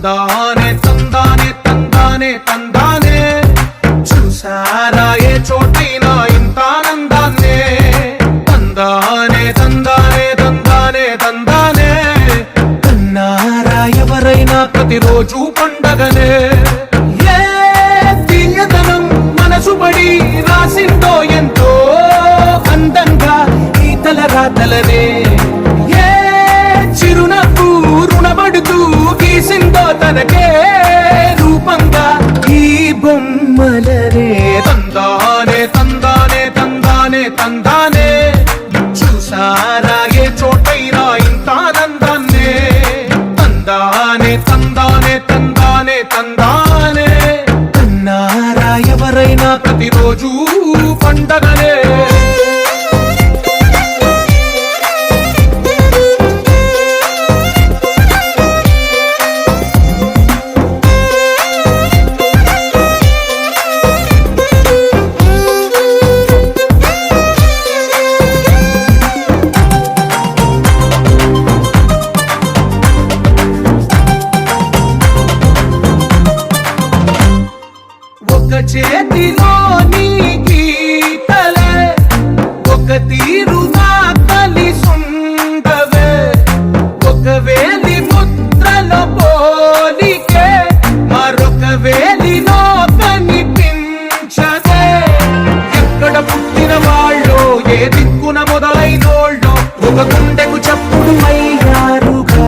తందానే తందానే తందానే తందానే చూసారా ఏ చోటైనా ఇంత ఆనందాన్నే తందానే తందానే తందానే తందానే కన్నారా ఎవరైనా ప్రతిరోజు పండగనే ఏ తీయదనం మనసు పడి రాసిందో ఎంతో అందంగా ఈ తలరాతలనే ఏ చిరునవ్వు రుణపడుతూ గీసిందో తనకే రూపంగా ఈ బొమ్మలనే తందానే తందానే తందానే తందానే చూసారా ఏ చోటైనా ఇంత ఆనందాన్నే తందానే తందానే తందానే తందానే కన్నారా ఎవరైనా ప్రతిరోజు పండగనే ఒక చేతిలో నీ గీతలే ఒక తీర